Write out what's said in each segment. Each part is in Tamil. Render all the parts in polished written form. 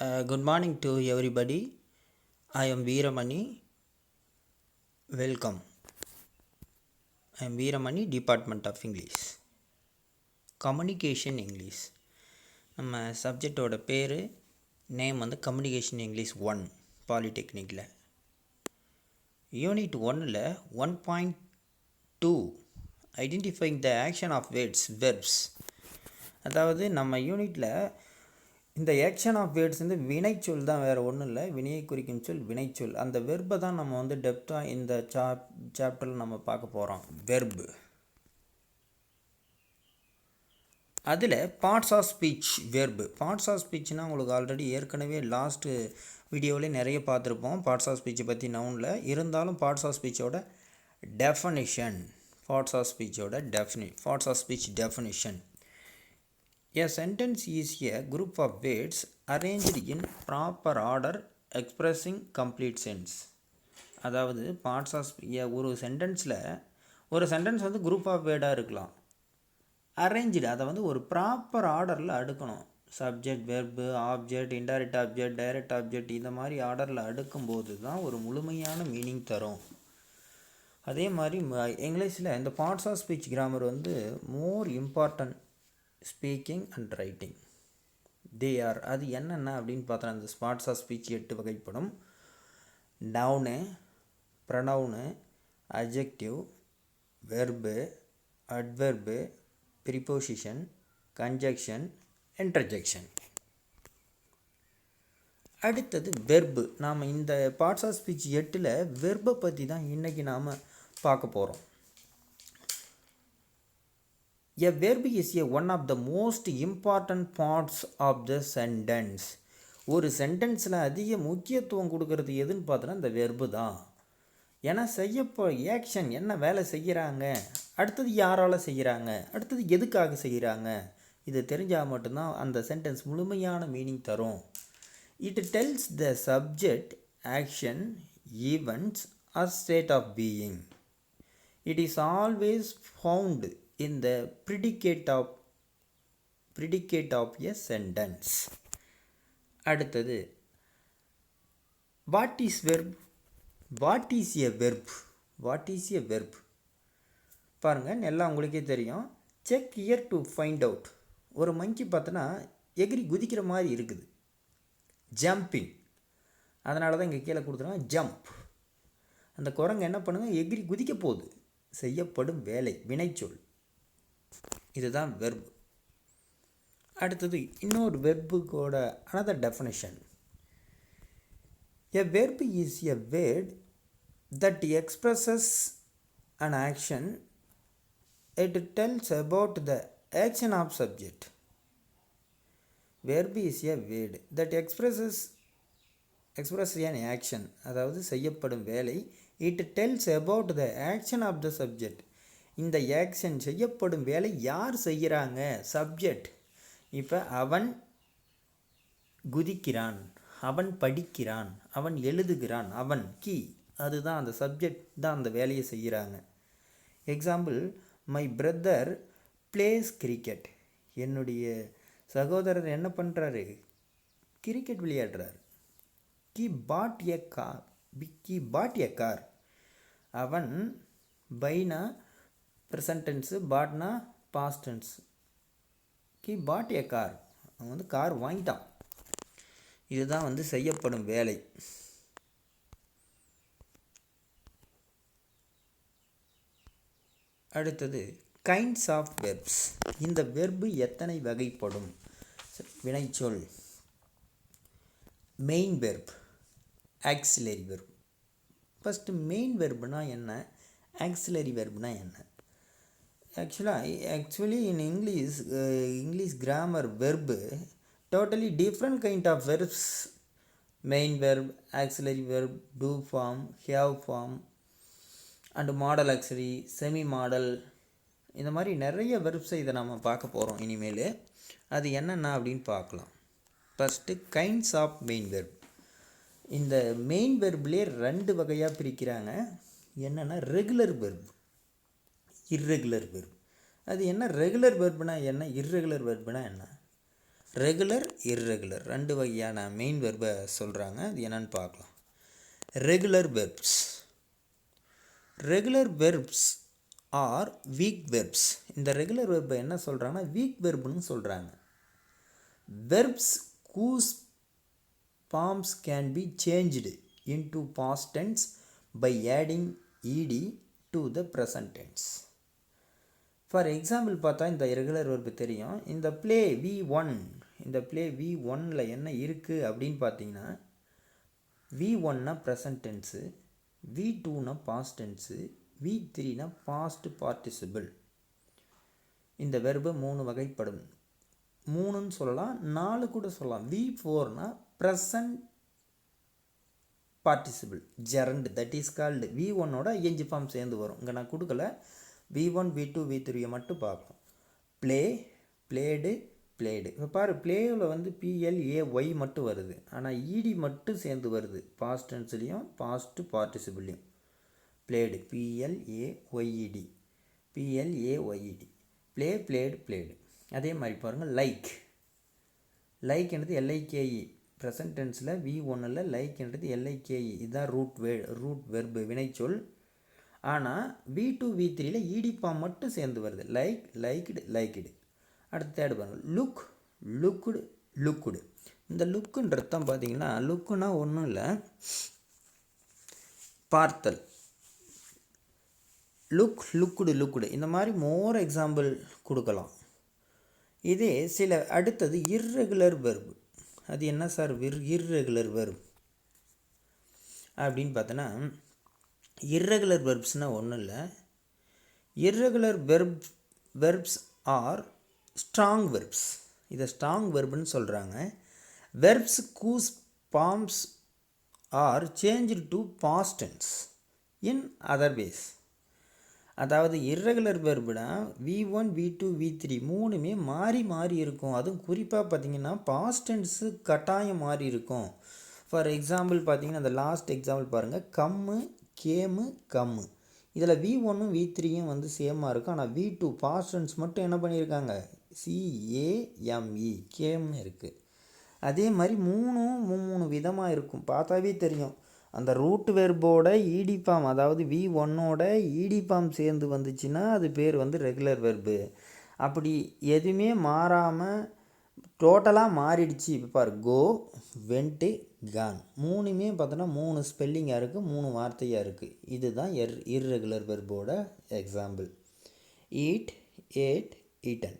Good morning to everybody. I am Veeramani. Welcome. I am Veeramani, Department of English. Communication English. நம்ம சப்ஜெக்டோட பேர் நேம் வந்து கம்யூனிகேஷன் இங்கிலீஷ் 1 பாலிடெக்னிக்கில். யூனிட் 1ல் 1.2 identifying the action of verbs. அதாவது நம்ம யூனிட்டில் இந்த ஆக்ஷன் ஆஃப் வேர்ட்ஸ் வந்து வினைச்சொல் தான், வேறு ஒன்றும் இல்லை. வினையை குறிக்கும் சொல் வினைச்சொல். அந்த வெர்பை தான் நம்ம வந்து டெப்த்தாக இந்த சாப்டரில் நம்ம பார்க்க போகிறோம். வெர்பு அதில் parts of speech. Verb parts of ஸ்பீச்னால் உங்களுக்கு ஆல்ரெடி ஏற்கனவே லாஸ்ட்டு வீடியோவிலே நிறைய பார்த்துருப்போம் பார்ட்ஸ் ஆஃப் ஸ்பீச்சை பற்றி. நவுனில் இருந்தாலும் பார்ட்ஸ் ஆஃப் ஸ்பீச்சோட definition. Parts of speech definition. A sentence is a group of words arranged in proper order expressing complete sense. அதாவது பார்ட்ஸ் ஆஃப் ஒரு சென்டென்ஸ் வந்து குரூப் ஆஃப் வேர்டாக இருக்கலாம். அரேஞ்சு அதை வந்து ஒரு ப்ராப்பர் ஆர்டரில் அடுக்கணும். Subject, verb, object, indirect object, direct object, இந்த மாதிரி ஆர்டரில் அடுக்கும்போது தான் ஒரு முழுமையான மீனிங் தரும். அதே மாதிரி இங்கிலீஷில் இந்த பார்ட்ஸ் ஆஃப் ஸ்பீச் கிராமர் வந்து more important speaking and writing. அது என்னென்ன அப்படின்னு பார்த்தா அந்த பார்ட்ஸ் ஆஃப் ஸ்பீச் 8 வகைப்படும். Noun, pronoun, adjective, verb, adverb, preposition, conjunction, interjection. அடுத்தது வெர்பு. நாம் இந்த பார்ட்ஸ் ஆஃப் ஸ்பீச் 8ல் வெர்பை பற்றி தான் இன்றைக்கி நாம் பார்க்க போகிறோம். A verb is one of the most important parts of the sentence. ஒரு சென்டென்ஸில் அதிக முக்கியத்துவம் கொடுக்கறது எதுன்னு பார்த்தோன்னா இந்த வெர்பு தான். ஏன்னா ஆக்ஷன் என்ன வேலை செய்கிறாங்க, அடுத்தது யாரால் செய்கிறாங்க, அடுத்தது எதுக்காக செய்கிறாங்க, இது தெரிஞ்சால் மட்டும்தான் அந்த சென்டென்ஸ் முழுமையான மீனிங் தரும். It tells the subject, action, events or state of being. It is always found in the predicate of a sentence. அடுத்தது what is verb? What is a verb? பாருங்கள், எல்லாம் உங்களுக்கே தெரியும். Check here to find out. ஒரு மங்கி பார்த்தோன்னா எகிரி குதிக்கிற மாதிரி இருக்குது, ஜம்பிங். அதனால தான் இங்கே கீழே கொடுத்துருவோம் ஜம்ப். அந்த குரங்கு என்ன பண்ணுங்க, எகிரி குதிக்க போகுது. செய்யப்படும் வேலை வினைச்சொல். இதுதான் வெர்பு. அடுத்தது இன்னொரு வெர்புக்கோட another definition. A verb is a word that expresses an action. It tells about the action of subject. Verb is a word that expresses an action, அதாவது செய்யப்படும் வேலை. It tells about the action of the subject. இந்த ஆக்ஷன் செய்யப்படும் வேலை யார் செய்கிறாங்க, சப்ஜெக்ட். இப்போ அவன் குதிக்கிறான், அவன் படிக்கிறான், அவன் எழுதுகிறான், அவன் கீ, அதுதான் அந்த சப்ஜெக்ட் தான் அந்த வேலையை செய்கிறாங்க. Example, my brother plays cricket. என்னுடைய சகோதரர் என்ன பண்ணுறாரு, cricket விளையாடுறார். Ki pot a car. அவன் பைனா ப்ரெசன்ட் டென்ஸு, பாட்னா past tense. He bought A car, அவன் வந்து கார் வாங்கிட்டான். இதுதான் வந்து செய்யப்படும் வேலை. அடுத்தது கைண்ட்ஸ் ஆஃப் வெர்ப்ஸ். இந்த வெர்பு எத்தனை வகைப்படும்? வினைச்சொல், main verb, auxiliary verb. First main வெர்புனா என்ன, ஆக்சிலரி வெர்புனா என்ன? Actually in English grammar, verb totally different kind of verbs. Main verb, auxiliary verb, do form, have form and modal auxiliary, semi modal. இந்த மாதிரி நிறைய வெர்ப்ஸை இதை நம்ம பார்க்க போகிறோம் இனிமேல். அது என்னென்ன அப்படின்னு பார்க்கலாம். First kinds of main verb. இந்த மெயின் வெர்ப்லேயே 2 வகையாக பிரிக்கிறாங்க. என்னென்னா ரெகுலர் வெர்ப், இர்ரெகுலர் வெர்ப். அது என்ன ரெகுலர் வெர்ப்னா என்ன, இர்ரெகுலர் வெர்ப்னா என்ன? ரெகுலர் இர்ரெகுலர் ரெண்டு வகையான மெயின் வெர்பை சொல்கிறாங்க. அது என்னன்னு பார்க்கலாம். Regular verbs. Regular verbs R week verbs. இந்த ரெகுலர் வெர்பை என்ன சொல்கிறாங்கன்னா வீக் வெர்ப்னு சொல்கிறாங்க. Verbs whose forms can be changed into past tense by adding ed to the present tense. For example பார்த்தா இந்த ரெகுலர் வெர்பு தெரியும். இந்த ப்ளே V1, இந்த ப்ளே V1ல் என்ன இருக்குது அப்படின்னு பார்த்தீங்கன்னா V1னா ப்ரெசன்ட் டென்ஸு, V2னா பாஸ்ட் டென்ஸு, V3னா பாஸ்ட் பார்ட்டிசிபிள். இந்த வெர்பு 3 வகைப்படும். 3ன்னு சொல்லலாம், 4 கூட சொல்லலாம். V4னா present participle gerund, that is called. V1ஓட ஐஎன்ஜி ஃபார்ம் சேர்ந்து வரும். இங்கே நான் கொடுக்கல. V1, V2, V3 மட்டும் பார்க்கலாம். Play, played, blade. இப்போ பாரு, ப்ளேவில் வந்து PLAY மட்டும் வருது, ஆனால் இடி மட்டும் சேர்ந்து வருது. பாஸ்ட் டென்ஸ்லேயும் பாஸ்ட் பார்ட்டிசிபிள்லையும். Played PLAYED, PLAYED. Play, played, played. அதே மாதிரி பாருங்கள், லைக். லைக் என்றது LIKE. ப்ரெசன்ட் டென்ஸில் V1ல் லைக் என்றது LIKE. இதுதான் ரூட் வெர்பு வினைச்சொல். ஆனால் V2, V3ல் ஈடி ஃபார்ம் மட்டும் சேர்ந்து வருது. Like, liked, liked. அடுத்து தேர்ட் பாருங்கள், லுக், லுக்குடு, லுக்குடு. இந்த லுக்குன்றது தான் பார்த்தீங்கன்னா, லுக்குன்னா ஒன்றும் இல்லை, பார்த்தல். Look, looked, looked. இந்த மாதிரி மோர் எக்ஸாம்பிள் கொடுக்கலாம். இதே சில அடுத்தது இர்ரெகுலர் வெர்பு. அது என்ன சார் இர்ரெகுலர் வெர்ப் அப்படின்னு பார்த்தோன்னா, இர்ரெகுலர் வெர்ப்ஸ்னால் ஒன்றும் இல்லை. Irregular verbs are strong verbs. இதை ஸ்ட்ராங் வெர்ப்னு சொல்கிறாங்க. Verbs whose forms are changed to past tense in other ways. அதாவது இர்ரெகுலர் வெர்புனா V1, V2, V3 மூணுமே மாறி மாறி இருக்கும். அதுவும் குறிப்பாக பார்த்தீங்கன்னா பாஸ்ட் டென்ஸு கட்டாயம் மாறி இருக்கும். ஃபார் எக்ஸாம்பிள் பார்த்தீங்கன்னா அந்த லாஸ்ட் எக்ஸாம்பிள் பாருங்கள், கம்மு, கேமு, கம்மு. இதில் V1ம் V3யும் வந்து சேமாக இருக்கும். ஆனால் V2 பாஸ்ட் டென்ஸ் மட்டும் என்ன பண்ணியிருக்காங்க, CAME, கேம்னு இருக்குது. அதே மாதிரி மூணு விதமாக இருக்கும். பார்த்தாவே தெரியும். அந்த ரூட் வெர்போட ஈடி ஃபார்ம், அதாவது V1ஓட ஈடி ஃபார்ம் சேர்ந்து வந்துச்சுன்னா அது பேர் வந்து ரெகுலர் வெர்பு. அப்படி எதுவுமே மாறாமல் டோட்டலாக மாறிடுச்சு. இப்போ பாரு, கோ, வென்ட்டு, கான். மூணுமே பார்த்தோன்னா 3 ஸ்பெல்லிங்காக இருக்குது, 3 வார்த்தையாக இருக்குது. இதுதான் இர்ரெகுலர் வெர்போட example. Eat, ate, eaten.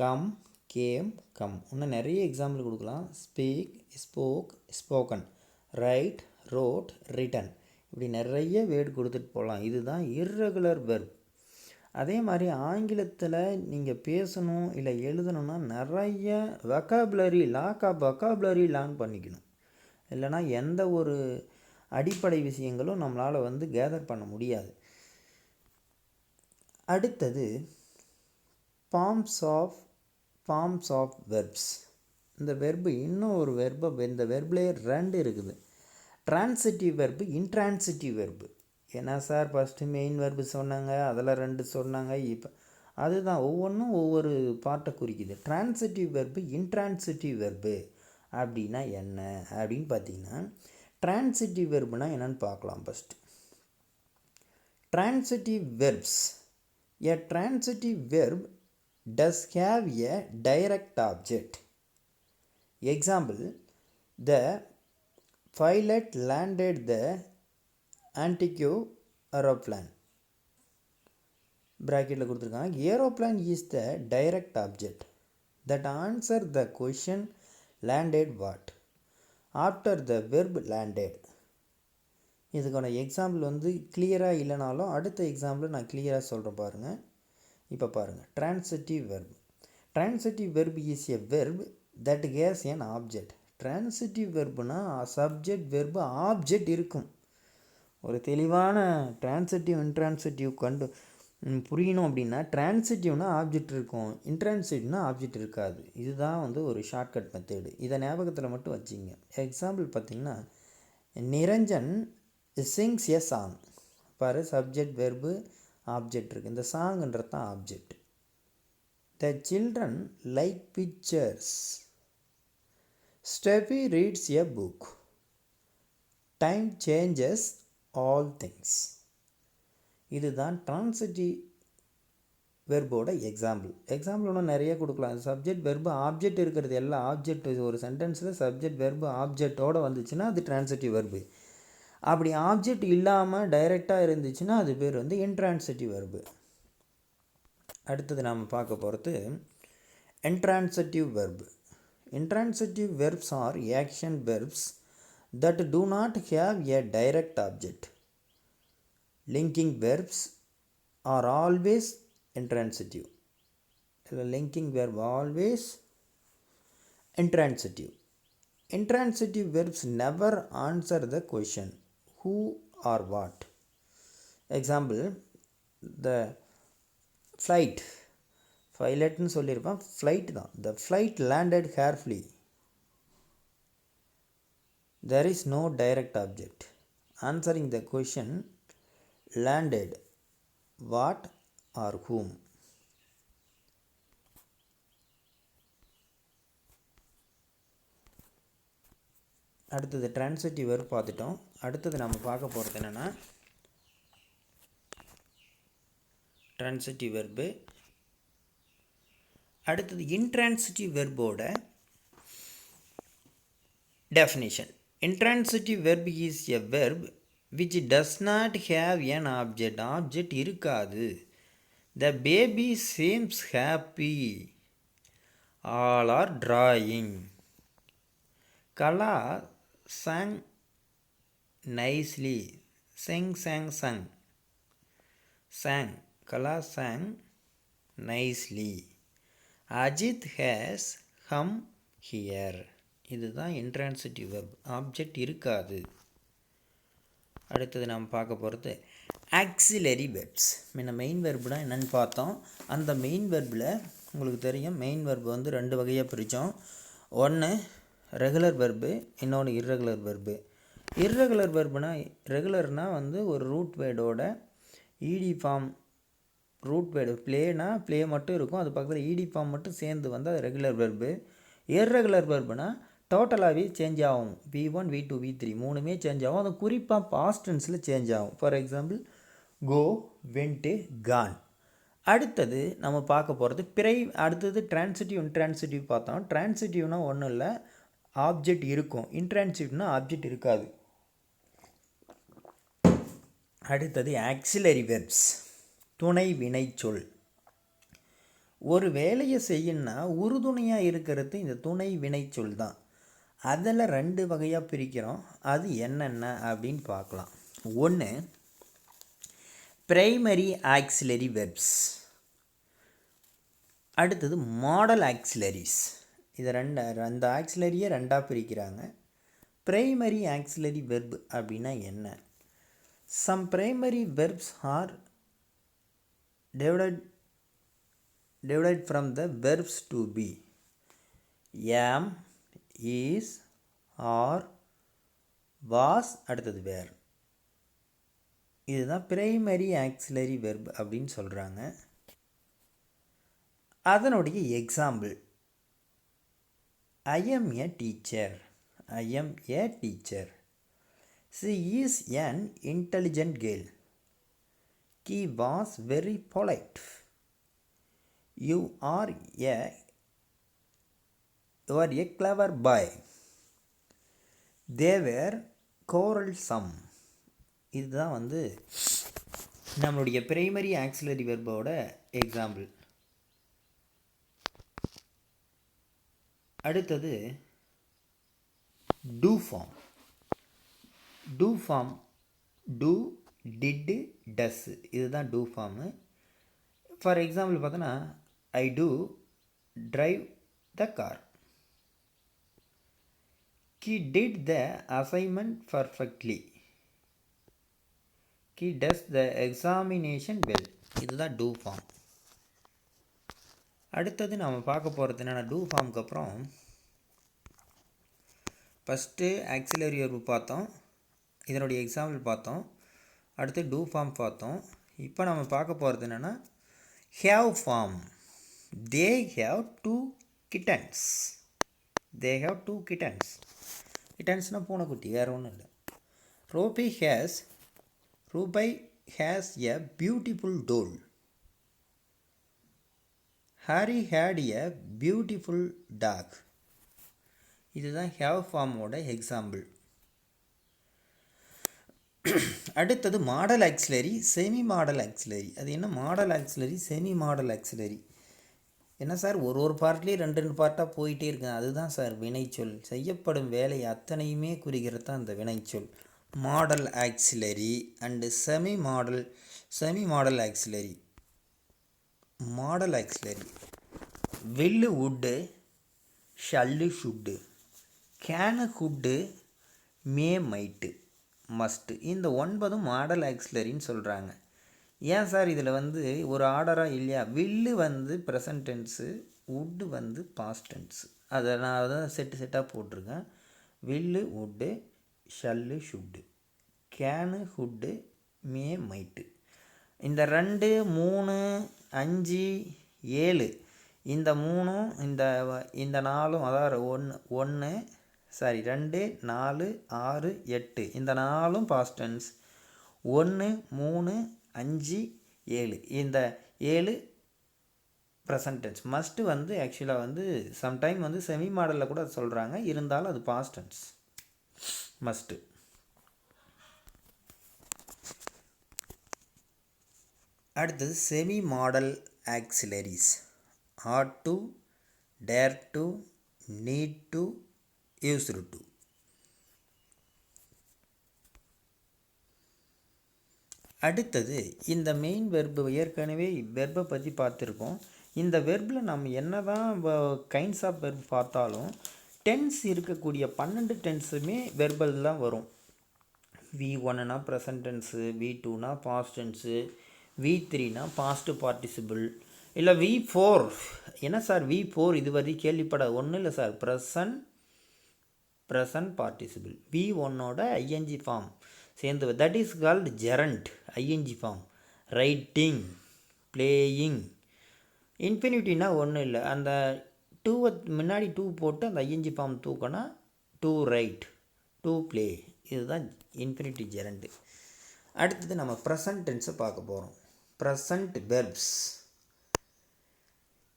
Come, came, come. இன்னும் நிறைய எக்ஸாம்பிள் கொடுக்கலாம். Speak, spoke, spoken. Write, wrote, written. இப்படி நிறைய வேர்டு கொடுத்துட்டு போகலாம். இதுதான் இர்ரெகுலர் வெர்ப். அதே மாதிரி ஆங்கிலத்தில் நீங்கள் பேசணும் இல்லை எழுதணும்னா நிறைய வொக்காபுலரி லேர்ன் பண்ணிக்கணும். இல்லைனா எந்த ஒரு அடிப்படை விஷயங்களும் நம்மளால் வந்து கேதர் பண்ண முடியாது. அடுத்தது ஃபார்ம்ஸ் ஆஃப் வெர்ப்ஸ். இந்த வெர்பு இன்னும் ஒரு வெர்பை, இந்த வெர்ப்லேயே 2 இருக்குது. Transitive verb, intransitive verb. ஏன்னா சார் ஃபஸ்ட்டு மெயின் வெர்பு சொன்னாங்க, அதில் 2 சொன்னாங்க. இப்போ அதுதான் ஒவ்வொன்றும் ஒவ்வொரு பார்ட்டை குறிக்குது. ட்ரான்சிட்டிவ் வெர்பு, இன்ட்ரான்சிட்டிவ் வெர்பு அப்படின்னா என்ன அப்படின்னு பார்த்தீங்கன்னா, ட்ரான்சிட்டிவ் வெர்புனா என்னென்னு பார்க்கலாம். First transitive verbs. A transitive verb does have a direct object. Example, the pilot landed the Antigua aeroplane. Bracketல கொடுத்துருக்காங்க. Aeroplane is the direct object that answer the question landed what after the verb landed. இதுக்கான எக்ஸாம்பிள் வந்து கிளியராக இல்லைனாலும் அடுத்த எக்ஸாம்பிள் நான் கிளியராக சொல்கிறேன் பாருங்கள். இப்போ பாருங்கள், transitive verb. Transitive verb is a verb that has an object. Transitive வெர்புனா சப்ஜெக்ட், வெர்பு, ஆப்ஜெக்ட் இருக்கும். ஒரு தெளிவான ட்ரான்சிட்டிவ் இன்ட்ரான்சிட்டிவ் புரியணும் அப்படின்னா, ட்ரான்சிட்டிவ்னா ஆப்ஜெக்ட் இருக்கும், இன்ட்ரான்சிட்டிவ்னா ஆப்ஜெக்ட் இருக்காது. இதுதான் வந்து ஒரு ஷார்ட்கட் மெத்தேடு. இதை ஞாபகத்தில் மட்டும் வச்சுங்க. எக்ஸாம்பிள் பார்த்திங்கன்னா, நிரஞ்சன் சிங்ஸ் எ சாங். பாரு, சப்ஜெக்ட், வெர்பு, ஆப்ஜெக்ட் இருக்குது. இந்த சாங்குன்றது தான் object. The children like pictures. Steffi reads a book. Time changes all things. இதுதான் ட்ரான்சிட்டிவ் வெர்போட எக்ஸாம்பிள் ஒன்று நிறைய கொடுக்கலாம். சப்ஜெக்ட் வெர்பு ஆப்ஜெக்ட் இருக்கிறது எல்லாம் ஆப்ஜெக்ட் ஒரு சென்டென்ஸில் சப்ஜெக்ட் வெர்பு ஆப்ஜெக்டோடு வந்துச்சுன்னா அது ட்ரான்சிட்டிவ் வெர்பு. அப்படி ஆப்ஜெக்ட் இல்லாமல் டைரெக்டாக இருந்துச்சுன்னா அது பேர் வந்து இன்ட்ரான்சிட்டிவ் வெர்பு. அடுத்தது நாம் பார்க்க போகிறது intransitive verb. Intransitive verbs are action verbs that do not have a direct object. Linking verbs are always intransitive. Linking verb always intransitive. Intransitive verbs never answer the question who or what. Example, the flight. பைலட்னு சொல்லியிருப்பான், ஃப்ளைட் தான். The flight landed carefully. There is no direct object. Answering the question landed what or whom. அடுத்தது ட்ரான்சிட்டிவ் வெர்ப் பார்த்துட்டோம். அடுத்தது நம்ம பார்க்க போகிறது என்னென்னா ட்ரான்சிட்டிவ் வெர்பு. அடுத்தது இன்ட்ரான்சிட்டிவ் வெர்போட definition. Intransitive verb is a verb which does not have an object. Object இருக்காது. The baby seems happy. All are drawing. Kala sang nicely. Sang. Kala sang nicely. Ajith has come here. இதுதான் இன்ட்ரான்சிட்டிவ் வெர்ப். ஆப்ஜெக்ட் இருக்காது. அடுத்தது நாம் பார்க்க போகிறது ஆக்சிலரி வெர்ப்ஸ். முன்ன மெயின் வெர்ப்னா என்னென்னு பார்த்தோம். அந்த மெயின் வெர்பில் உங்களுக்கு தெரியும், மெயின் வெர்பு வந்து ரெண்டு வகையாக பிரித்தோம். ஒன்று ரெகுலர் வெர்பு, இன்னொன்று இர்ரெகுலர் வெர்பு. இர்ரெகுலர் வெர்புனா, ரெகுலர்னால் வந்து ஒரு ரூட் வேர்டோட ஈடி ஃபார்ம், ரூட் வேர்டு ப்ளேனா ப்ளே மட்டும் இருக்கும், அது பக்கத்தில் ஈடி ஃபார்ம் மட்டும் சேர்ந்து வந்து அது ரெகுலர் வெர்பு. இர்ரெகுலர் வெர்புனா டோட்டலாகவே சேஞ்ச் ஆகும். V1 V2 V3 மூணுமே சேஞ்ச் ஆகும். அது குறிப்பாக பாஸ்ட் டென்ஸில் சேஞ்ச் ஆகும். For example go, went, gone. அடுத்தது நம்ம பார்க்க போகிறது அடுத்தது ட்ரான்சிட்டிவ் இன்ட்ரான்சிட்டிவ் பார்த்தோம். ட்ரான்சிட்டிவ்னா ஒன்றும் இல்லை, ஆப்ஜெக்ட் இருக்கும். இன்ட்ரான்சிட்டிவ்னா ஆப்ஜெக்ட் இருக்காது. அடுத்தது ஆக்சிலரி வெர்ப்ஸ், துணை வினைச்சொல். ஒரு வேலையை செய்யணும்னா உறுதுணையாக இருக்கிறது இந்த துணை வினைச்சொல் தான். அதில் ரெண்டு வகையாக பிரிக்கிறோம். அது என்னென்ன அப்படின்னு பார்க்கலாம். ஒன்று பிரைமரி ஆக்சிலரி வெர்ப்ஸ், அடுத்தது மாடல் ஆக்சிலரிஸ். இது அந்த ஆக்சிலரியை ரெண்டாக பிரிக்கிறாங்க. பிரைமரி ஆக்சிலரி வெர்ப் அப்படின்னா என்ன? Some primary verbs are divided from the verbs to be. am, is, are, was, அடுத்தது were. இதுதான் பிரைமரி ஆக்சிலரி வெர்ப் அப்படின்னு சொல்கிறாங்க. அதனுடைய example, I am a teacher. I am a teacher. She is an intelligent girl. He was very polite. You are a clever boy. They were quarrelsome. இதுதான் வந்து நம்மளுடைய பிரைமரி ஆக்சிலரி வெர்போட எக்ஸாம்பிள். அடுத்தது do form. Do form do, did, does, இதுதான் டூ ஃபார்மு. ஃபார் எக்ஸாம்பிள் பார்த்தோன்னா I do drive the car. He did the assignment perfectly. He does the examination well. இதுதான் டூ ஃபார்ம். அடுத்தது நம்ம பார்க்க போகிறது என்னென்னா, டூ ஃபார்முக்கு அப்புறம் ஃபஸ்ட்டு ஆக்சிலரி வெர்பு பார்த்தோம், இதனுடைய எக்ஸாம்பிள் பார்த்தோம். அடுத்து டூ ஃபார்ம் பார்த்தோம். இப்போ நம்ம பார்க்க போகிறது என்னென்னா have form. They have 2 kittens. They have 2 kittens. கிட்டன்ஸ்னால் பூனைக்குட்டி, வேறு ஒன்றும் இல்லை. Ruby has a beautiful doll. Harry had a beautiful dog. இதுதான் have ஃபார்மோட எக்ஸாம்பிள். அடுத்தது model auxiliary, semi modal auxiliary. அது என்ன model auxiliary, semi modal auxiliary? என்ன சார் ஒரு பார்ட்லேயே ரெண்டு பார்ட்டாக போயிட்டே இருக்குங்க. அதுதான் சார் வினைச்சொல். செய்யப்படும் வேலை அத்தனையுமே குறிக்கிறது தான் அந்த வினைச்சொல். Modal auxiliary and semi modal auxiliary. Modal auxiliary will would, shall should, can could, may might, must. இந்த 9 மாடல் ஆக்சிலரின்னு சொல்கிறாங்க. ஏன் சார் இதில் ஒரு ஆர்டராக இல்லையா? Will present tense, would past tense. அதை நான் தான் செட்டாக போட்டிருக்கேன். Will would, shall should, can could, may might. இந்த 2, 3, 5, 7 இந்த 3 இந்த 4 அதாவது 2, 4, 6, 8 இந்த 4 பாஸ்ட் டென்ஸ். 1, 3, 5, 7 இந்த 7 ப்ரெசன்ட் டென்ஸ். மஸ்ட்டு ஆக்சுவலாக சம்டைம் செமி மாடலில் கூட சொல்கிறாங்க, இருந்தாலும் அது பாஸ்ட் டென்ஸ் மஸ்ட்டு. அடுத்தது semi model ஆக்சிலரிஸ். ought to, dare to, need to, used to. அடுத்தது இந்த மெயின் வெர்பு. ஏற்கனவே வெர்பை பற்றி பார்த்துருக்கோம். இந்த வெர்பில் நம்ம என்ன தான் கைண்ட்ஸ் ஆஃப் வெர்ப் பார்த்தாலும் டென்ஸ் இருக்கக்கூடிய 12 டென்ஸுமே வெர்பல் தான் வரும். V1னா ப்ரெசன்ட் டென்ஸு, V2னா பாஸ்ட் டென்ஸு, V3னா பாஸ்ட் பார்ட்டிசிபிள், இல்லை V4. என்ன சார் V4 இதுவரை கேள்விப்பட ஒன்றும் இல்லை சார். ப்ரெசன்ட் பார்ட்டிசிபிள் V1ஓட ஐஎன்ஜி ஃபார்ம் சேர்ந்து, that is called gerund ING form. Writing, playing. இன்ஃபினிட்டினா ஒன்றும் இல்லை, அந்த 2 முன்னாடி 2 போட்டு அந்த ஐஎன்ஜி ஃபார்ம் தூக்கினா டு ரைட், டு ப்ளே. இதுதான் இன்ஃபினிட்டி ஜெரண்டு. அடுத்தது நம்ம ப்ரெசன்ட் டென்ஸை பார்க்க போகிறோம். Present verbs.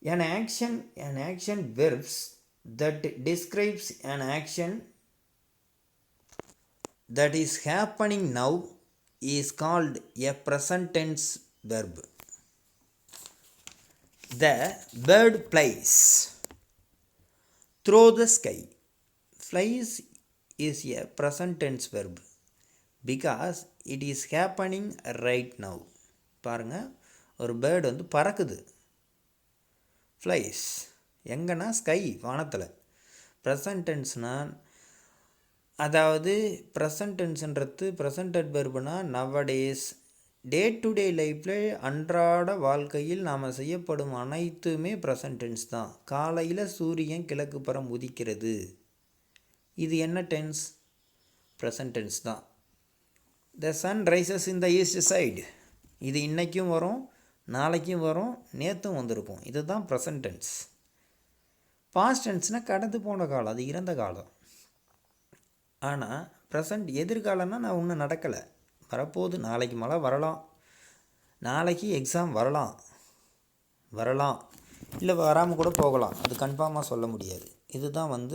An action verbs that describes an action that is happening now is called a present tense verb. The bird flies through the sky. Flies is a present tense verb because it is happening right now. பாருங்க, ஒரு பேர்டு பறக்குது. ஃப்ளைஸ் எங்கன்னா ஸ்கை, வானத்தில். ப்ரெசன்ட் டென்ஸ்னால் அதாவது ப்ரெசன்ட் டென்ஸுன்றது ப்ரெசன்டட் வெர்புனா நவடேஸ். டே டு டே லைஃப்பில் அன்றாட வாழ்க்கையில் நாம் செய்யப்படும் அனைத்துமே ப்ரெசன்ட் டென்ஸ் தான். காலையில் சூரியன் கிழக்கு புறம் உதிக்கிறது, இது என்ன டென்ஸ்? ப்ரெசன்ட் டென்ஸ் தான். The sun rises in the east side, இது இன்றைக்கும் வரும், நாளைக்கும் வரும், நேற்றும் வந்திருக்கும். இதுதான் ப்ரெசன்ட் டென்ஸ். பாஸ்ட் டென்ஸ்னால் கடந்து போன காலம், அது இறந்த காலம். ஆனால் ப்ரெசன்ட் எதிர்காலம்னா நான் ஒன்றும் நடக்கலை, வரப்போகுது. நாளைக்கு மழை வரலாம், நாளைக்கு எக்ஸாம் வரலாம் இல்லை வராமல் கூட போகலாம், அது கன்ஃபார்மாக சொல்ல முடியாது. இதுதான்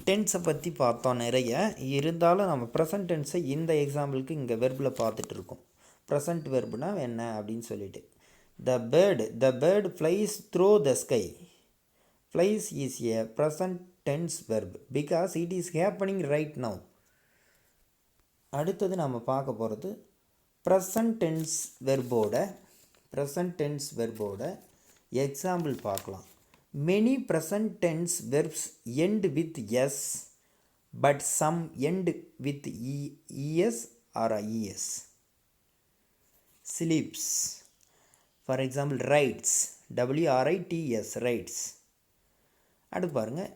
டென்ஸை பற்றி பார்த்தோம் நிறைய. இருந்தாலும் நம்ம ப்ரெசன்ட் டென்ஸை இந்த எக்ஸாம்பிளுக்கு இங்கே வெர்பில் பார்த்துட்ருக்கோம். ப்ரெசன்ட் வெர்புனா என்ன அப்படின்னு சொல்லிட்டு. The bird flies through the sky. Flies is a present tense verb because it is happening right now. அடுத்தது நம்ம பார்க்க போகிறது ப்ரெசன்ட் டென்ஸ் வெர்போட எக்ஸாம்பிள் பார்க்கலாம். Many present tense verbs end with s, but some end with es or es. Sleeps. For example, writes, WRITS, writes. அடுத்து பாருங்கள்,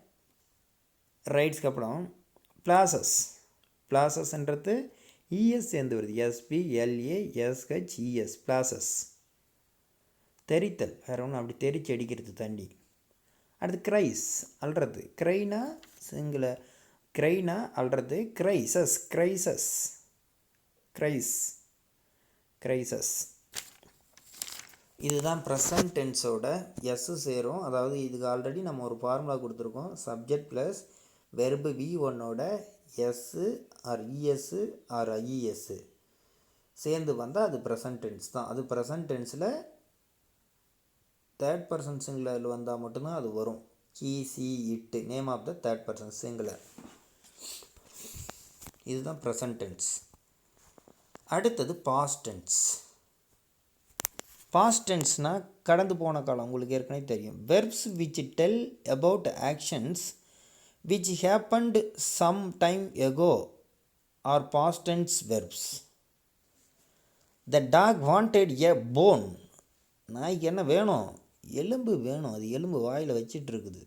ரைட்ஸ்க்கு அப்புறம் பிளாசஸ்ன்றது இஎஸ் சேர்ந்து வருது. SPLASHES, பிளாசஸ். தெரித்தல், வேறு ஒன்று, அப்படி தெரிச்சு அடிக்கிறது தண்ணி. அடுத்து க்ரைஸ், அல்றது. க்ரைனா singular. Cryனா அல்றது crisis, crisis, crisis. இதுதான் ப்ரெசன்ட் டென்ஸோட எஸ் சேரும். அதாவது இதுக்கு ஆல்ரெடி நம்ம ஒரு ஃபார்முலா கொடுத்துருக்கோம். சப்ஜெக்ட் ப்ளஸ் வெர்பு V1ஓட S or ES or IES சேர்ந்து வந்தால் அது ப்ரெசன்ட் டென்ஸ் தான். அது ப்ரெசன்ட் டென்ஸில் தேர்ட் பர்சன் சிங்குலரில் வந்தால் மட்டும்தான் அது வரும். See it name of the third person singular. இதுதான் ப்ரெசன்ட் டென்ஸ். அடுத்தது பாஸ்ட் டென்ஸ். பாஸ்ட் டென்ஸ்னால் கடந்து போன காலம், உங்களுக்கு ஏற்கனவே தெரியும். Verbs which tell about actions which happened some time ago are past tense verbs. The dog wanted a bone. நாய்க்கு என்ன வேணும்? எலும்பு வேணும். அது எலும்பு வாயில் வச்சிட்டு இருக்குது.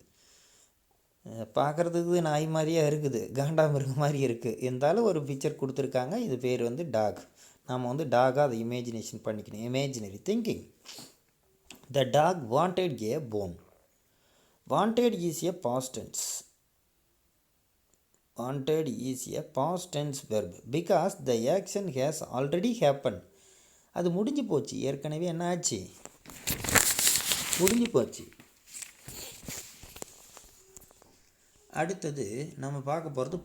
பார்க்குறதுக்கு நாய் மாதிரியே இருக்குது, காண்டாமிருகம் மாதிரி இருக்குது. இருந்தாலும் ஒரு பிக்சர் கொடுத்துருக்காங்க. இது பேர் வந்து டாக். நாம் வந்து டாகாக அதை இமேஜினேஷன் பண்ணிக்கணும். Imaginary thinking. The dog wanted a bone. Wanted is a past tense. Wanted is a past tense verb because the action has already happened. அது முடிஞ்சு போச்சு. ஏற்கனவே என்ன ஆச்சு? முடிஞ்சு போச்சு. அடுத்தது நம்ம பார்க்க போகிறது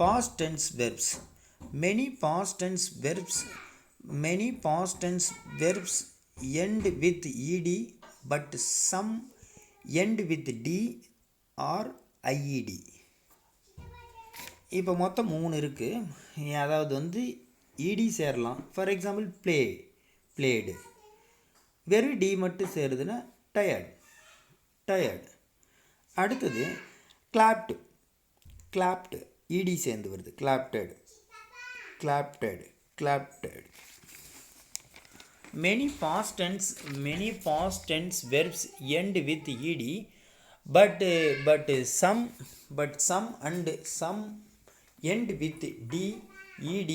past tense verbs. Many past tense verbs end with ed, but some end with d or ied. இப்போ மொத்தம் 3 இருக்குது. அதாவது வந்து இடி சேரலாம். For example blade. வெறும் டி மட்டும் சேருதுன்னா டயர்டு. அடுத்தது கிளாப்டு இடி சேர்ந்து வருது. கிளாப்டட். Many past tense verbs end with ed, but some end with d, ed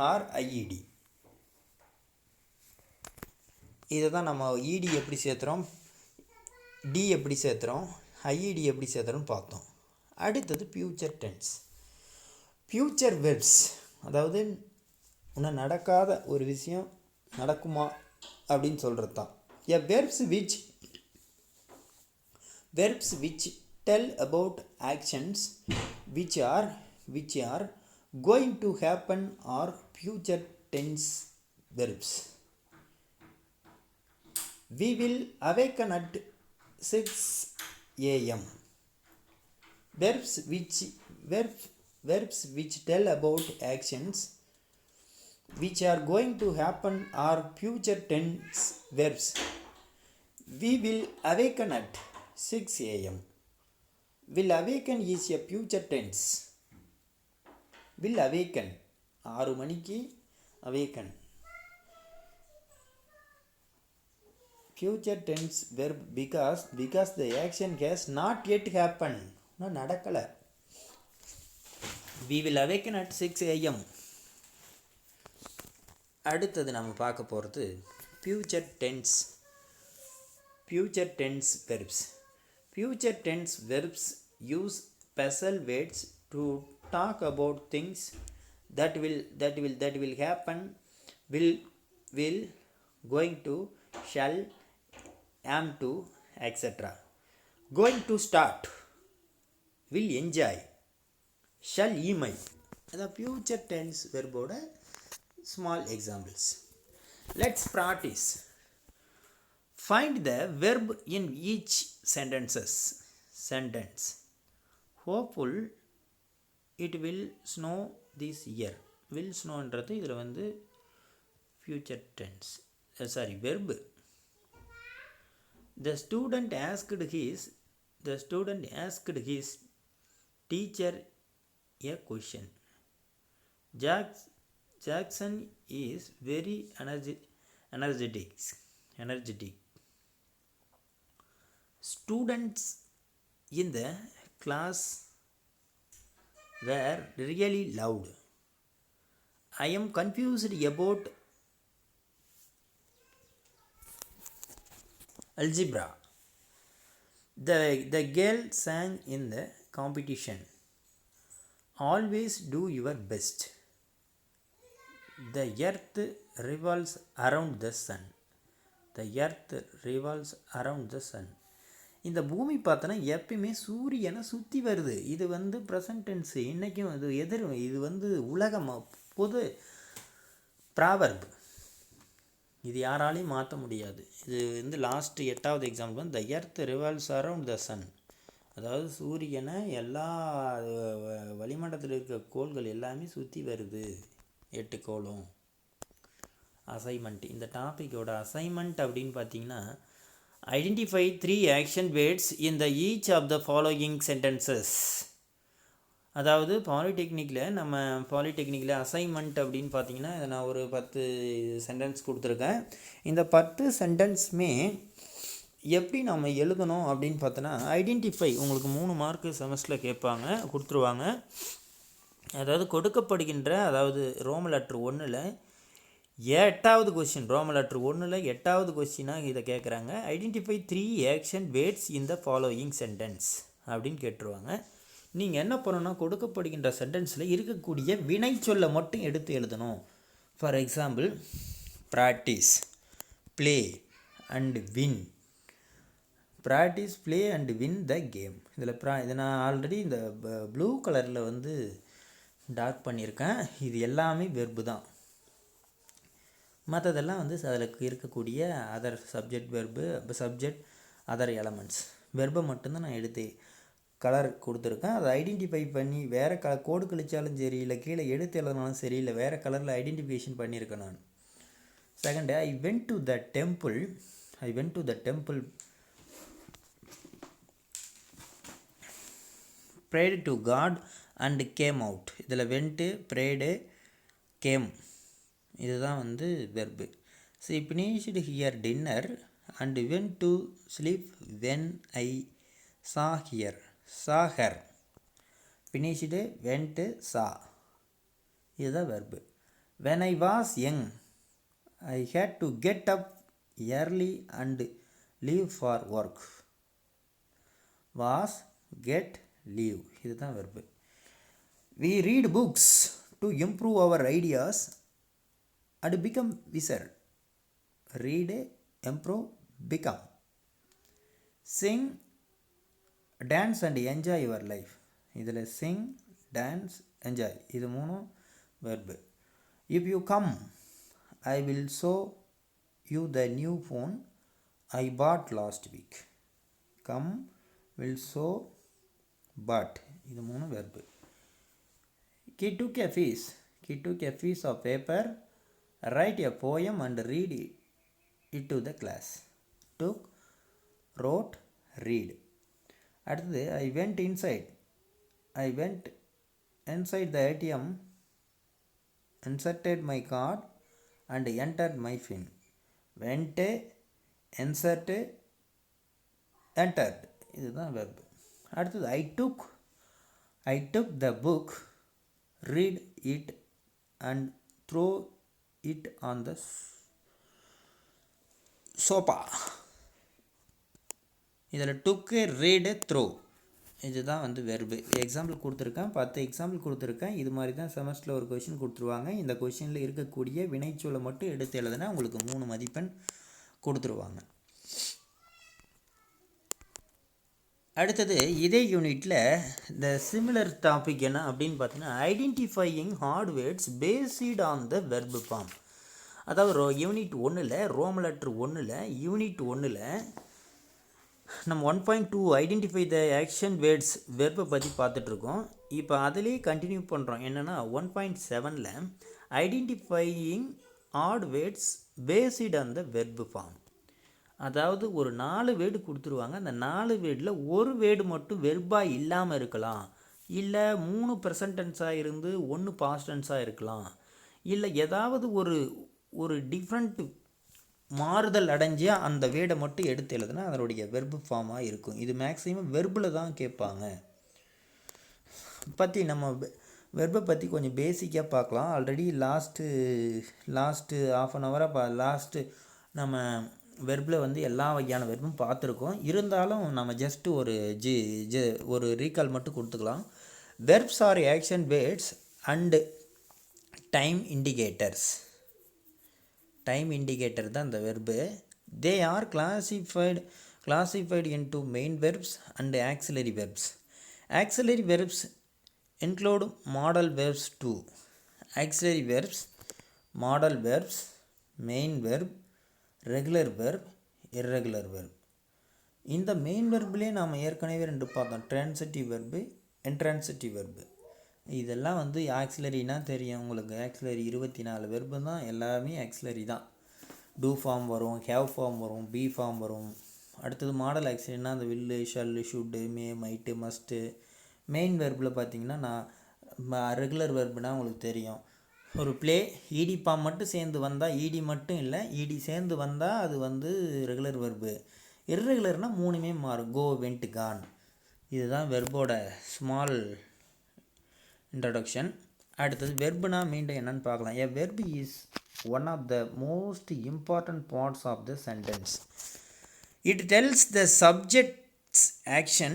or ied. இதை தான் நம்ம ed எப்படி சேர்த்துறோம், d எப்படி சேர்த்துறோம், ied எப்படி சேர்த்துறோம்னு பார்த்தோம். அடுத்தது ஃபியூச்சர் வெர்ப்ஸ். அதாவது இன்னும் நடக்காத ஒரு விஷயம் நடக்குமா அப்படின்னு சொல்கிறது தான். Verbs which tell about actions which are going to happen are future tense verbs. We will awaken at 6 a.m. Verbs which tell about actions which are going to happen are future tense verbs. We will awaken at 6 a.m. Will awaken is a future tense. Will awaken 6 மணிக்கு awaken. Future tense verb because the action has not yet happened. இன்னும் நடக்கலை. We will awaken at 6 a.m. அடுத்தது நம்ம பார்க்க போகிறது future tense verbs. Future tense verbs use special words to talk about things that will happen, will going to, shall, am to, etc. Going to start, will enjoy, shall email. The future tense verb oda small examples. Let's practice. Find the verb in each sentence. Hopeful it will snow this year. Will snow என்றது இதில் வந்து future tense. Verb. The student asked his teacher a question. Jackson is very energetic. Students in the class were really loud. I am confused about algebra. The girl sang in the competition. Always do your best. The earth revolves around the sun. The earth revolves around the sun. இந்த பூமி பார்த்தோன்னா எப்பயுமே சூரியனை சுற்றி வருது. இது வந்து ப்ரெசன்ட் டென்ஸு, இன்றைக்கும் இது வந்து உலகம் பொது ப்ராவர்ப். இது யாராலையும் மாற்ற முடியாது. இது வந்து லாஸ்ட்டு 8வது எக்ஸாம்பிள் வந்து the earth revolves around the sun. அதாவது சூரியனை எல்லா வளிமண்டலத்தில் இருக்க கோள்கள் எல்லாமே சுற்றி வருது, 8 கோளும். அசைன்மெண்ட், இந்த டாப்பிக்கோட அசைன்மெண்ட் அப்படின்னு பார்த்தீங்கன்னா, identify 3 action words in the each of the following sentences. அதாவது பாலிடெக்னிக்கில் அசைன்மெண்ட் அப்படின்னு பார்த்தீங்கன்னா, இதை நான் ஒரு 10 சென்டென்ஸ் கொடுத்துருக்கேன். இந்த 10 சென்டென்ஸுமே எப்படி நம்ம எழுதணும் அப்படின்னு பார்த்தோன்னா, ஐடென்டிஃபை உங்களுக்கு 3 மார்க்கு செமஸ்டரில் கேட்பாங்க, கொடுத்துருவாங்க. அதாவது கொடுக்கப்படுகின்ற, அதாவது ரோமன் லெட்டர் 1ல் 8வது கொஸ்டின், ரோமன் லெட்டர் 1ல் 8வது கொஸ்டினாக இதை கேட்குறாங்க. Identify 3 action words in the following sentence அப்படின்னு கேட்டுருவாங்க. நீங்கள் என்ன பண்ணணும்னா, கொடுக்கப்படுகின்ற சென்டென்ஸில் இருக்கக்கூடிய வினை சொல்லை மட்டும் எடுத்து எழுதணும். For example, practice, play and win. Practice, play and win the game. இதை நான் ஆல்ரெடி இந்த ப்ளூ கலரில் வந்து டார்க் பண்ணியிருக்கேன். இது எல்லாமே வெர்பு தான். மற்றதெல்லாம் வந்து அதில் இருக்கக்கூடிய other subject verb, subject, other elements. வெர்பை மட்டும்தான் நான் எடுத்து கலர் கொடுத்துருக்கேன். அதை ஐடென்டிஃபை பண்ணி வேறு கோடு கழிச்சாலும் சரி, இல்லை கீழே எடுத்து எழுதினாலும் சரி, இல்லை வேறு கலரில் ஐடென்டிஃபிகேஷன் பண்ணியிருக்கேன் நான். Second, I went to the temple prayed to God and came out. இதில் வென்ட்டு, ப்ரேடு, கேம், இதுதான் வந்து verb. C finished here dinner and went to sleep when I saw her. finished, went, saw, இதுதான் verb. when I was young I had to get up early and leave for work. was, get, leave, இதுதான் verb. we read books to improve our ideas and become wiser. read, improve, become. sing, dance and enjoy your life. இதில் sing, dance, enjoy, இது 3 verb. if you come I will show you the new phone I bought last week. come, will show, but, இது 3 verb. he took a piece of paper, write a poem and read it to the class. took, wrote, read. அடுத்தது, I went inside the ATM, inserted my card and entered my PIN. went, insert, entered, இதுதான் வெர்பு. அடுத்தது, I took the book, read it and throw it on the sofa. இதில் took, read, throw, இதுதான் வந்து வெர்பு. எக்ஸாம்பிள் கொடுத்துருக்கேன், 10 எக்ஸாம்பிள் கொடுத்துருக்கேன். இது மாதிரி தான் செமஸ்டரில் ஒரு கொஷின் கொடுத்துருவாங்க. இந்த கொஷினில் இருக்கக்கூடிய வினைச்சொல்லை மட்டும் எடுத்து எழுதுனா உங்களுக்கு 3 மதிப்பெண் கொடுத்துருவாங்க. அடுத்தது, இதே யூனிட்டில் இந்த சிமிலர் டாபிக் என்ன அப்படின்னு பார்த்தீங்கன்னா, identifying hard words based on the verb form. அதாவது யூனிட் 1ல், ரோமன் லெட்டர் 1ல், யூனிட் 1ல் நம்ம 1.2 ஐடென்டிஃபை த ஆக்ஷன் வேர்ட்ஸ் வெர்பை பற்றி பார்த்துட்ருக்கோம். இப்போ அதிலே கண்டினியூ பண்ணுறோம். என்னென்னா 1.7ல் identifying hard words based on the verb form. அதாவது ஒரு 4 வேர்டு கொடுத்துருவாங்க. அந்த 4 வேர்டில் ஒரு வேர்டு மட்டும் வெர்பாக இல்லாமல் இருக்கலாம், இல்லை 3 ப்ரெசன்ட் டென்ஸாக இருந்து 1 பாஸ்ட் டென்ஸாக இருக்கலாம், இல்லை ஏதாவது ஒரு டிஃப்ரெண்ட் மாறுதல் அடைஞ்ச அந்த வேர்டை மட்டும் எடுத்து எழுதுனா அதனுடைய வெர்பு ஃபார்மாக இருக்கும். இது மேக்ஸிமம் வெர்பில் தான் கேட்பாங்க. நம்ம வெர்பை பற்றி கொஞ்சம் பேசிக்காக பார்க்கலாம். ஆல்ரெடி லாஸ்ட்டு ½ அன் ஹவராக லாஸ்ட்டு நம்ம வெர்பில் வந்து எல்லா வகையான வெர்பும் பார்த்துருக்கோம். இருந்தாலும் நம்ம ஜஸ்ட்டு ஒரு ரீகால் மட்டும் கொடுத்துக்கலாம். Verbs are action words and time indicators. Time indicator தான் இந்த verb. They are classified into main verbs and auxiliary verbs. Auxiliary verbs include modal verbs too. Auxiliary verbs, modal verbs, main verb, regular verb, irregular verb. இந்த மெயின் வெர்ப்லேயே நாம் ஏற்கனவே 2 பார்த்தோம், ட்ரான்சிட்டிவ் வெர்பு, இன்ட்ரான்சிட்டிவ் வெர்பு. இதெல்லாம் வந்து ஆக்சிலரினா தெரியும் உங்களுக்கு. ஆக்சிலரி 24 வெர்பு தான், எல்லாமே ஆக்சிலரி தான். டூ ஃபார்ம் வரும், ஹேவ் ஃபார்ம் வரும், பி ஃபார்ம் வரும். அடுத்தது மாடல் ஆக்சிலரினா அந்த வில்லு, ஷல்லு, ஷுட்டு, மே, மைட்டு, மஸ்ட்டு. மெயின் வெர்பில் பார்த்தீங்கன்னா ரெகுலர் வெர்புனா உங்களுக்கு தெரியும். ஒரு ப்ளே ஈடி ஃபார்ம் மட்டும் சேர்ந்து வந்தால், ஈடி மட்டும் இல்லை, ஈடி சேர்ந்து வந்தால் அது வந்து ரெகுலர் வெர்பு. இர்ரெகுலர்னால் 3மே மாறும். கோ, வெண்ட், கான். இதுதான் வெர்போட ஸ்மால் இன்ட்ரடக்ஷன். அடுத்தது வெர்புனா மீண்டும் என்னன்னு பார்க்கலாம். A verb is one of the most important parts of the sentence. It tells the subject's action,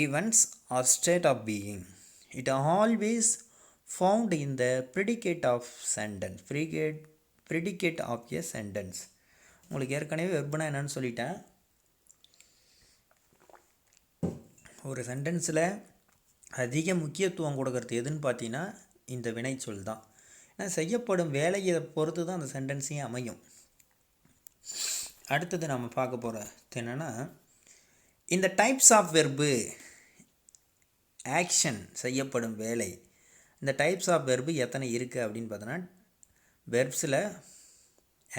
events or state of being. It always found in the predicate of sentence. Predicate of a sentence. உங்களுக்கு ஏற்கனவே வெர்புனா என்னன்னு சொல்லிட்டேன். ஒரு சென்டென்ஸில் அதிக முக்கியத்துவம் கொடுக்கறது எதுன்னு பார்த்தீங்கன்னா இந்த வினைச்சொல் தான். ஏன்னா செய்யப்படும் வேலையை பொறுத்து தான் அந்த சென்டென்ஸையும் அமையும். அடுத்தது நம்ம பார்க்க போகிறது என்னென்னா, இந்த டைப்ஸ் ஆஃப் வெர்பு, ஆக்ஷன் செய்யப்படும் வேலை, இந்த டைப்ஸ் ஆஃப் வெர்பு எத்தனை இருக்குது அப்படின்னு பார்த்தோன்னா, வெர்ப்ஸில்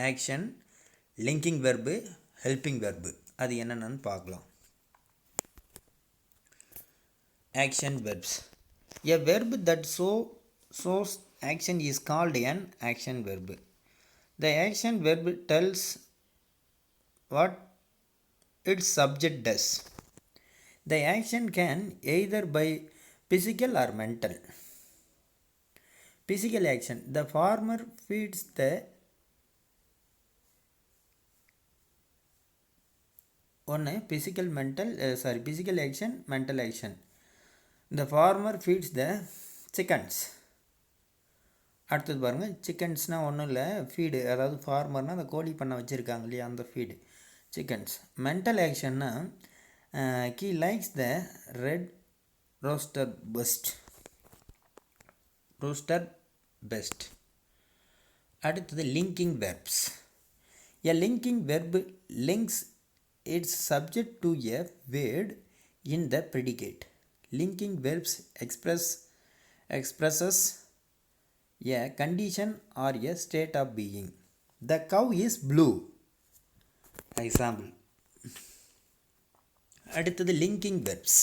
action, linking verb, helping verb, அது என்னென்னு பார்க்கலாம். Action verbs. A verb that shows action is called an action verb. The action verb tells what its subject does. The action can either be physical or mental. Physical action. The farmer feeds the physical action, mental action. The farmer feeds the chickens. அடுத்தது பாருங்கள், சிக்கன்ஸ்னால் ஒன்றும் இல்லை, ஃபீடு, அதாவது ஃபார்மர்னால் அந்த கோழி பண்ண வச்சுருக்காங்க இல்லையா, அந்த ஃபீடு சிக்கன்ஸ். மென்டல் ஆக்ஷன்னா he likes the red rooster best. அடுத்தது linking verbs. A linking verb links its subject to a word in the predicate. Linking verbs expresses a condition or a state of being. The cow is blue. Example. அடுத்தது linking verbs.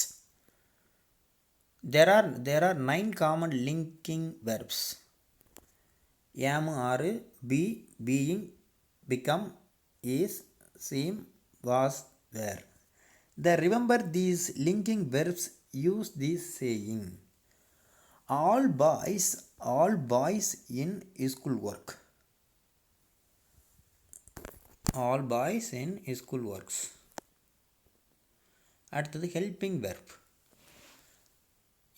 There are 9 common linking verbs. Am, are, be, being, become, is, seem, was, were. Remember these linking verbs use this saying. All boys in school work. All boys in school works. அடுத்தது helping verb.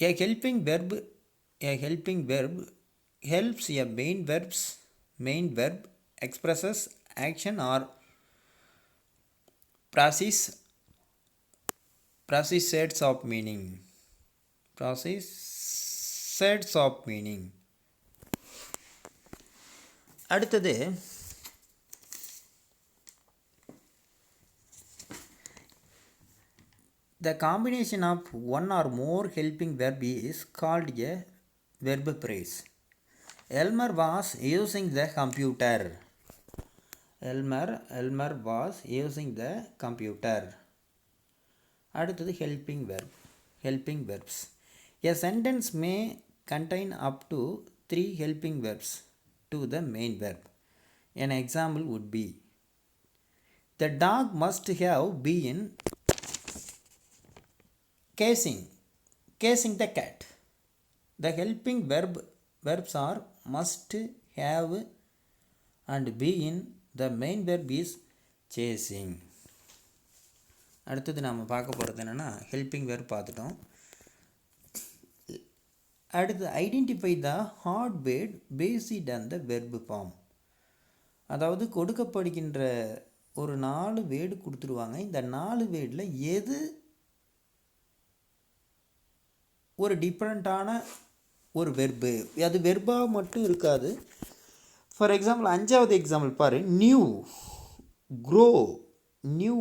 A helping verb helps a main verb expresses action or process sets of meaning. அடுத்தது the combination of one or more helping verb is called a verb phrase. Elmer was using the computer. Elmer was using the computer. அடுத்தது helping verbs. A sentence may contain up to 3 helping verbs to the main verb. An example would be, the dog must have been casing the cat. The helping verbs are must, have and be in. The main verb is chasing. அடுத்தது நாம் பார்க்க போகிறது என்னென்னா ஹெல்பிங் வேர்ப் பார்த்துட்டோம். அடுத்து identify the hard word based on the verb form. அதாவது கொடுக்கப்படுகின்ற ஒரு 4 வேர்டு கொடுத்துருவாங்க. இந்த 4 வேர்டில் எது ஒரு டிஃப்ரெண்ட்டான ஒரு வெர்பு, அது வெர்பாக மட்டும் இருக்காது. ஃபார் எக்ஸாம்பிள் 5வது எக்ஸாம்பிள் பாரு, நியூ, க்ரோ, நியூ,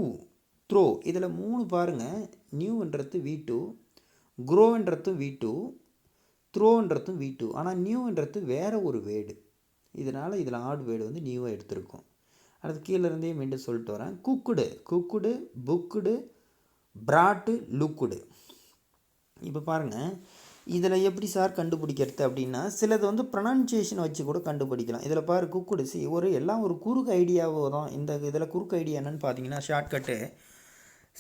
த்ரோ. இதில் 3 பாருங்கள். நியூன்றது V2, க்ரோன்றது V2, த்ரோன்றது V2. ஆனால் நியூன்றது வேறு ஒரு வேர்டு. இதனால் இதில் ஆட் வேர்டு வந்து நியூவாக எடுத்திருக்கோம். அடுத்து கீழேருந்தே மீண்டும் சொல்லிட்டு வரேன். Cooked, cooked, booked, Pratt, looked. இப்போ பாருங்கள், இதில் எப்படி சார் கண்டுபிடிக்கிறது அப்படின்னா, சிலது வந்து ப்ரொனன்சியேஷன் வச்சு கூட கண்டுபிடிக்கலாம். இதில் பாரு குக்குடு, எல்லாம் ஒரு குறுக்கு ஐடியாவோ தான். இதில் குறுக்கு ஐடியா என்னென்னு பார்த்தீங்கன்னா, ஷார்ட்கட்டு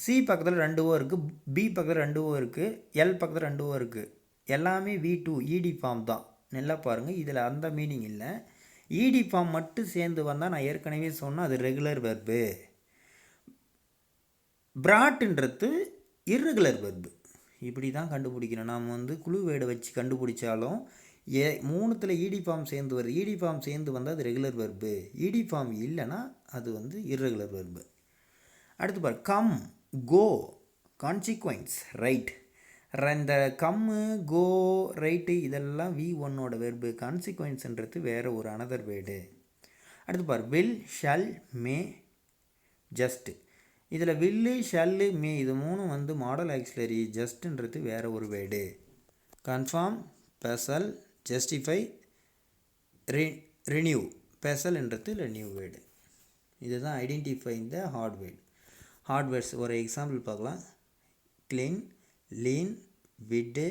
சி பக்கத்தில் 2 ஓ இருக்குது, பி பக்கத்தில் 2 ஓ இருக்குது, எல் பக்கத்தில் 2 ஓ இருக்குது. எல்லாமே V2 இடி ஃபார்ம் தான். நல்லா பாருங்கள், இதில் அந்த மீனிங் இல்லை. இடி ஃபார்ம் மட்டும் சேர்ந்து வந்தால் நான் ஏற்கனவே சொன்னேன் அது ரெகுலர் வெர்பு. பிராட்டுன்றது இர்ரெகுலர் வெர்பு. இப்படி தான் கண்டுபிடிக்கணும். நாம் வந்து குழு வேர்டை வச்சு கண்டுபிடிச்சாலும் 3த்தில் இடி ஃபார்ம் சேர்ந்து வருது. இடி ஃபார்ம் சேர்ந்து வந்தால் அது ரெகுலர் வெர்பு. இடி ஃபார்ம் இல்லைன்னா அது வந்து இர்ரெகுலர் வெர்பு. அடுத்து பாரு, கம், கோ, கான்சிக்வன்ஸ், ரைட். இந்த கம்மு, கோ, ரைட்டு இதெல்லாம் V1ஓட வெர்பு. கான்சிக்வன்ஸ்ன்றது வேறு ஒரு அனதர் வேர்டு. அடுத்து பார், வில், ஷல், மே, ஜஸ்ட். இதில் வில்லு, ஷல்லு, மே இது 3 வந்து மாடல் ஆக்சிலரி. ஜஸ்ட்ன்றது வேறு ஒரு word. Confirm, pestle, justify, renew. பெசல்ன்றது நியூ வேர்டு. இதுதான் identifying the hard word. Hard words ஒரு எக்ஸாம்பிள் பார்க்கலாம். Clean, lean, wit,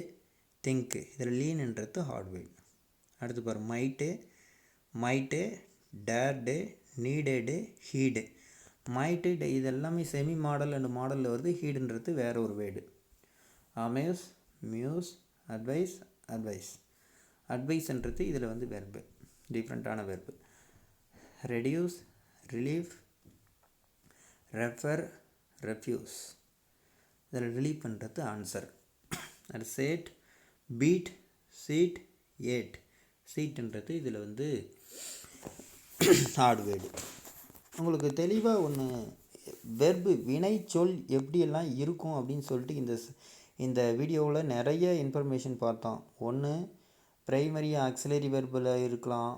think. இதில் லீன்ன்றது ஹார்ட் வேர்ட். அடுத்து பாரு, மைட்டு, மைட்டு, டேர்டு, நீடடு, ஹீடு. மைட்டு இது எல்லாமே செமி மாடல் அண்ட் மாடலில் வருது. ஹீடுன்றது வேறு ஒரு word. Amaze, muse, advise, advice. அட்வைஸ்ன்றது இதில் வந்து வெர்பு, டிஃப்ரெண்ட்டான verb. Reduce, relief, refer, refuse. இதில் ரிலீஃப் பண்ணுறது ஆன்சர். அது சேட், பீட், சீட், ஏட். சீட்டுன்றது இதில் வந்து ஹார்ட் வேர்டு. உங்களுக்கு தெளிவாக ஒன்று வெர்பு வினை சொல் எப்படியெல்லாம் இருக்கும் அப்படின்னு சொல்லிட்டு இந்த வீடியோவில் நிறைய இன்ஃபர்மேஷன் பார்த்தோம். ஒன்று ப்ரைமரி ஆக்சிலரி வெர்பில் இருக்கலாம்,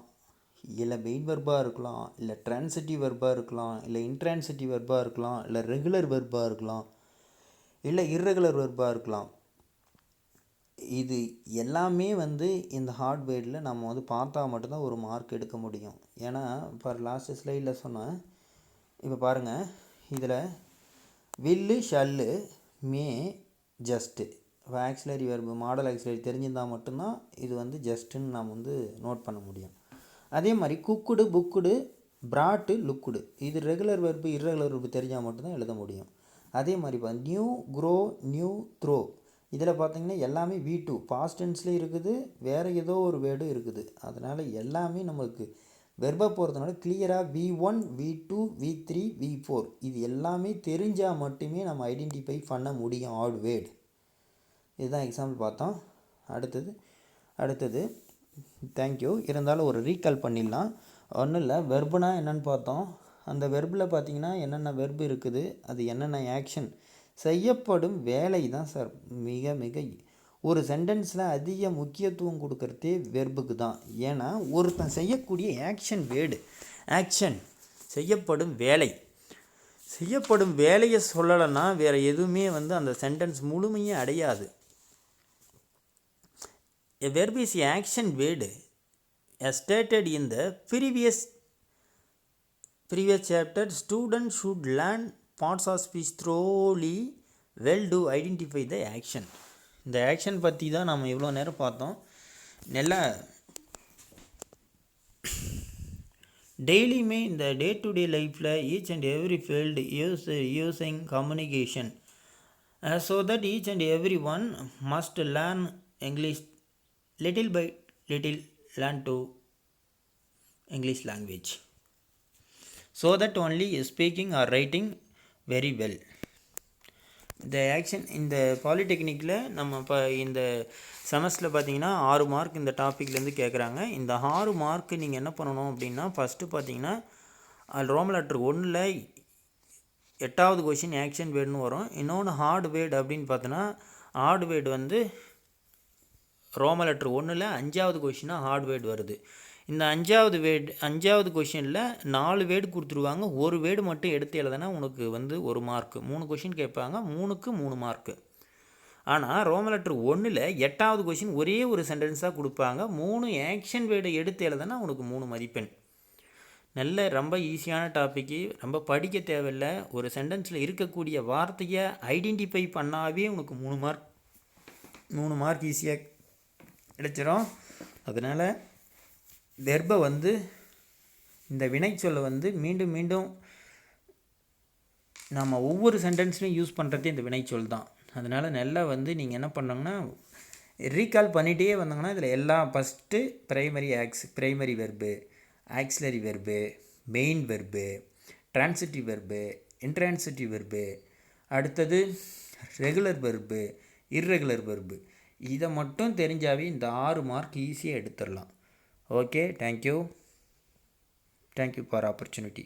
இல்லை மெயின் வெர்பாக இருக்கலாம், இல்லை ட்ரான்சிட்டிவ் வெர்பாக இருக்கலாம், இல்லை இன்ட்ரான்சிட்டிவ் வெர்பாக இருக்கலாம், இல்லை ரெகுலர் வெர்பாக இருக்கலாம், இல்லை இர்ரெகுலர் வெர்பாக இருக்கலாம். இது எல்லாமே வந்து இந்த ஹார்ட் வேர்டில் நம்ம வந்து பார்த்தா மட்டும்தான் ஒரு மார்க் எடுக்க முடியும். ஏன்னா இப்போ லாஸ்ட் ஸ்லைடில் சொன்னேன். இப்போ பாருங்கள், இதில் வில்லு, ஷல்லு, மே, ஜஸ்ட்டு. இப்போ ஆக்சிலரி வெர்பு மாடல் ஆக்சிலரி தெரிஞ்சிருந்தால் மட்டும்தான் இது வந்து ஜஸ்ட்டுன்னு நாம் வந்து நோட் பண்ண முடியும். அதே மாதிரி குக்குடு, புக்குடு, பிராட்டு, லுக்குடு. இது ரெகுலர் வெர்பு இர்ரெகுலர் வெர்பு தெரிஞ்சால் மட்டும்தான் எழுத முடியும். அதே மாதிரி நியூ, க்ரோ, நியூ, த்ரோ. இதில் பார்த்திங்கன்னா எல்லாமே V2 பாஸ்ட் டென்ஸ்லேயும் இருக்குது, வேறு ஏதோ ஒரு வேர்டு இருக்குது. அதனால் எல்லாமே நமக்கு வெர்பை போகிறதுனால கிளியராக V1, V2, V3, V4 இது எல்லாமே தெரிஞ்சால் மட்டுமே நம்ம ஐடென்டிஃபை பண்ண முடியும் ஆட் வேர்டு. இதுதான் எக்ஸாம்பிள் பார்த்தோம். அடுத்தது தேங்க்யூ. இருந்தாலும் ஒரு ரீகால் பண்ணிடலாம். ஒன்றும் இல்லை, வெர்புனா என்னென்னு பார்த்தோம். அந்த வெர்பில் பார்த்திங்கன்னா என்னென்ன வெர்பு இருக்குது, அது என்னென்ன ஆக்ஷன் செய்யப்படும் வேலை தான் சார். மிக மிக ஒரு சென்டென்ஸில் அதிக முக்கியத்துவம் கொடுக்கறதே வெர்புக்கு தான். ஏன்னா ஒருத்தன் செய்யக்கூடிய ஆக்ஷன் வேர்டு, ஆக்ஷன் செய்யப்படும் வேலை, செய்யப்படும் வேலையை சொல்லலைன்னா வேறு எதுவுமே வந்து அந்த சென்டென்ஸ் முழுமையே அடையாது. A verb is an action word as stated in the previous chapter. Students should learn parts of speech thoroughly well to identify the action. இந்த ஆக்ஷன் பற்றி தான் நம்ம இவ்வளோ நேரம் பார்த்தோம். நல்லா டெய்லியுமே இந்த டே டு டே லைஃப்பில் each and every field using communication so that each and every one must learn English little by little learn to English language. So that only speaking R writing very well. இந்த ஆக்ஷன் இந்த பாலிடெக்னிக்கில் நம்ம இப்போ இந்த செமஸ்டரில் பார்த்தீங்கன்னா 6 மார்க் இந்த டாப்பிக்லேருந்து கேட்குறாங்க. இந்த 6 மார்க்கு நீங்கள் என்ன பண்ணணும் அப்படின்னா, ஃபஸ்ட்டு பார்த்தீங்கன்னா ரோமன் லெட்டர் 1ல் 8வது கொஷின் ஆக்ஷன் வேர்டுன்னு வரும். இன்னொன்று ஹார்ட் வேர்டு அப்படின்னு பார்த்தோன்னா, ஹார்ட் வேர்டு வந்து ரோமன் லெட்டர் 1ல் 5வது கொஷினாக ஹார்ட் வேர்டு வருது. இந்த 5வது கொஷினில் 4 வேர்டு கொடுத்துருவாங்க. ஒரு வேர்டு மட்டும் எடுத்து எழுதுனா உனக்கு வந்து 1 மார்க்கு. 3 கொஷின் கேட்பாங்க, 3க்கு 3 மார்க்கு. ஆனால் ரோமன் லெட்டர் 1ல் 8வது கொஷின் ஒரே ஒரு சென்டென்ஸாக கொடுப்பாங்க. 3 ஆக்ஷன் வேர்டை எடுத்து எழுதுனா உனக்கு 3 மதிப்பெண். நல்ல ரொம்ப ஈஸியான டாப்பிக்கு, ரொம்ப படிக்க தேவையில்லை. ஒரு சென்டென்ஸில் இருக்கக்கூடிய வார்த்தையை ஐடென்டிஃபை பண்ணாவே உனக்கு 3 மார்க் ஈஸியாக கிடைச்சிரும். அதனால் வெர்பை வந்து இந்த வினைச்சொல்லை வந்து மீண்டும் மீண்டும் நம்ம ஒவ்வொரு சென்டென்ஸ்லையும் யூஸ் பண்ணுறதே இந்த வினைச்சொல் தான். அதனால் நல்லா வந்து நீங்கள் என்ன பண்ணாங்கன்னா ரீகால் பண்ணிகிட்டே வந்தாங்கன்னா இதில் எல்லாம் first primary verb, auxiliary verb, main verb, transitive verb, intransitive verb, அடுத்தது ரெகுலர் வெர்பு, இர்ரெகுலர் வெர்பு. இதை மட்டும் தெரிஞ்சாவே இந்த 6 மார்க் ஈஸியாக எடுத்துடலாம். Okay, thank you for opportunity.